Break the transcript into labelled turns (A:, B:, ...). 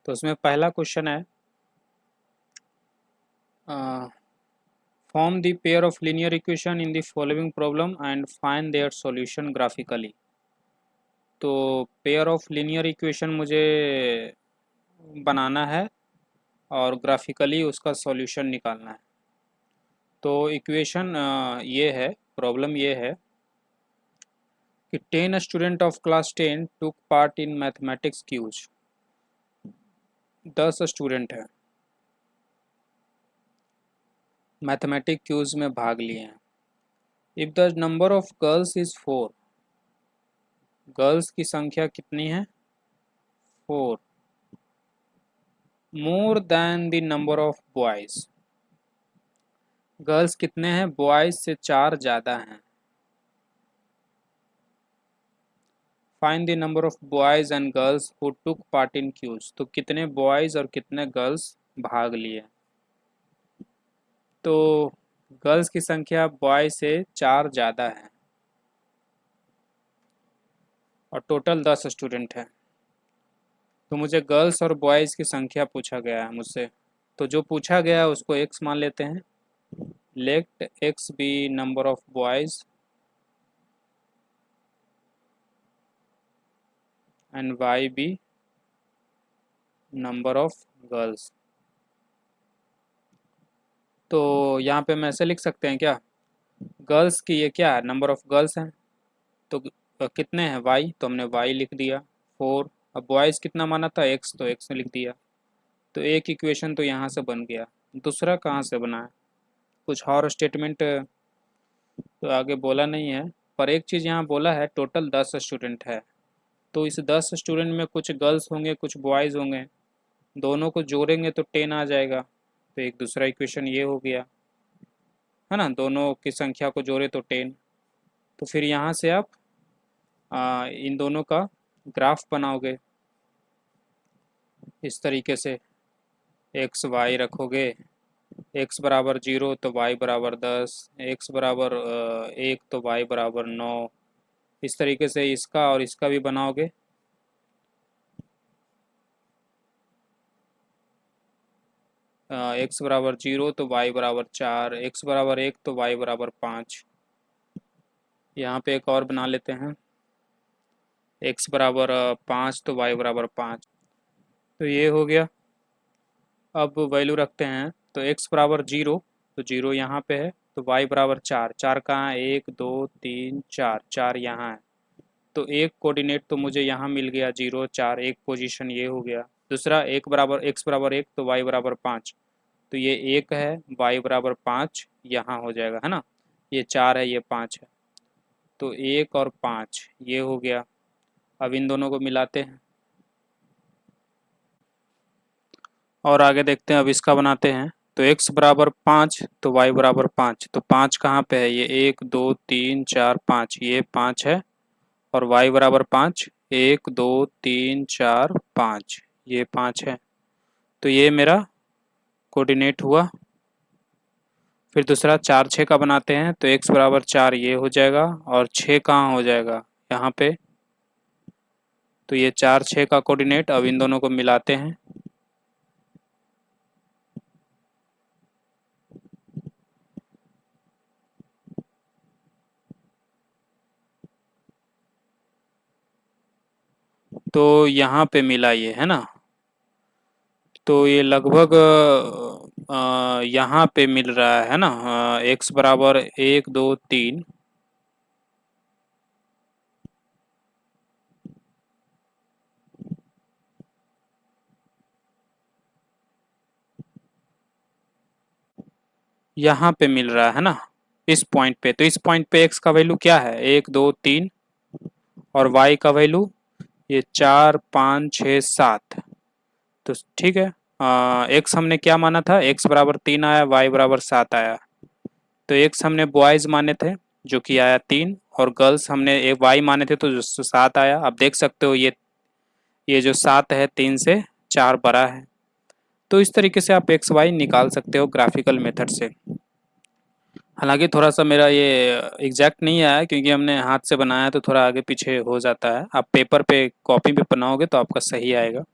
A: तो उसमें पहला क्वेश्चन है form the pair of linear equation in the following problem and find their solution graphically. तो pair of linear equation मुझे बनाना है और ग्राफिकली उसका सॉल्यूशन निकालना है। तो इक्वेशन ये है, प्रॉब्लम ये है कि 10 student of class 10 took part in mathematics quiz. 10 student हैं, मैथमेटिक्स क्यूज में भाग लिए हैं। If the number of girls is 4, girls की संख्या कितनी है? 4, more than the number of boys. Girls कितने हैं? बॉयज़ से 4 ज़्यादा हैं। Find the number of boys and girls who took part in quiz. तो कितने बॉयज़ और कितने गर्ल्स भाग लिए? तो गर्ल्स की संख्या बॉयज़ से 4 ज़्यादा है और टोटल 10 स्टूडेंट हैं। तो मुझे गर्ल्स और बॉयज़ की संख्या पूछा गया है मुझसे, तो जो पूछा गया है उसको x मान लेते हैं। Let x be number of boys and y be number of girls. तो यहाँ पे हम ऐसे लिख सकते हैं क्या, गर्ल्स की ये क्या है, नंबर ऑफ गर्ल्स हैं, तो कितने हैं y, तो हमने y लिख दिया 4। अब बॉयज़ कितना माना था x, तो x ने लिख दिया। तो एक इक्वेशन तो यहाँ से बन गया। दूसरा कहाँ से बना है? कुछ और स्टेटमेंट तो आगे बोला नहीं है, पर एक चीज़ यहाँ बोला है टोटल 10 स्टूडेंट है। तो इस 10 स्टूडेंट में कुछ गर्ल्स होंगे कुछ बॉयज़ होंगे, दोनों को जोड़ेंगे तो 10 आ जाएगा। तो एक दूसरा इक्वेशन ये हो गया, है ना, दोनों की संख्या को जोड़े तो 10। तो फिर यहाँ से आप इन दोनों का ग्राफ बनाओगे इस तरीके से। एक्स वाई रखोगे, x बराबर 0 तो y बराबर 10, x बराबर 1 तो y बराबर 9। इस तरीके से इसका और इसका भी बनाओगे। x बराबर 0 तो y बराबर 4, x बराबर 1 तो y बराबर 5। यहाँ पे एक और बना लेते हैं, x बराबर 5 तो y बराबर 5। तो ये हो गया। अब वैल्यू रखते हैं, तो x बराबर 0 तो 0 यहाँ पे है, तो y बराबर 4, 4 कहाँ है? 1 2 3 4, 4 यहाँ है। तो एक कोऑर्डिनेट तो मुझे यहाँ मिल गया 0 4, एक पोजीशन ये हो गया। दूसरा एक बराबर x बराबर 1 तो y बराबर 5, तो ये 1 है, y बराबर 5 यहाँ हो जाएगा, है ना। ये 4 है, ये 5 है, तो 1 और 5 ये हो गया। अब इन दोनों को मिलाते हैं और आगे देखते हैं। अब इसका बनाते हैं, तो x बराबर 5 तो y बराबर 5, तो 5 कहाँ पे है? ये 1 2 3 4 5, ये 5 है। और y बराबर 5, 1 2 3 4 5, ये 5 है। तो ये मेरा कोऑर्डिनेट हुआ। फिर दूसरा 4 6 का बनाते हैं, तो x बराबर 4 ये हो जाएगा और 6 कहाँ हो जाएगा? यहाँ पे। तो ये 4 6 का कोऑर्डिनेट। अब इन दोनों को मिलाते हैं, तो यहाँ पे मिला ये, है ना। तो ये लगभग यहाँ पे मिल रहा है ना, x बराबर 1 2 3, यहाँ पे मिल रहा है ना, इस पॉइंट पे। तो इस पॉइंट पे x का वैल्यू क्या है? 1 2 3, और y का वैल्यू ये 4 5 6 7। तो ठीक है, x हमने क्या माना था? x बराबर 3 आया, y बराबर 7 आया। तो x हमने बॉयज़ माने थे जो कि आया 3, और गर्ल्स हमने एक y माने थे तो जो 7 आया। आप देख सकते हो ये जो 7 है 3 से 4 बड़ा है। तो इस तरीके से आप एक्स वाई निकाल सकते हो ग्राफिकल मेथड से। हालांकि थोड़ा सा मेरा ये एग्जैक्ट नहीं आया क्योंकि हमने हाथ से बनाया, तो थोड़ा आगे पीछे हो जाता है। आप पेपर पे कॉपी पे बनाओगे तो आपका सही आएगा।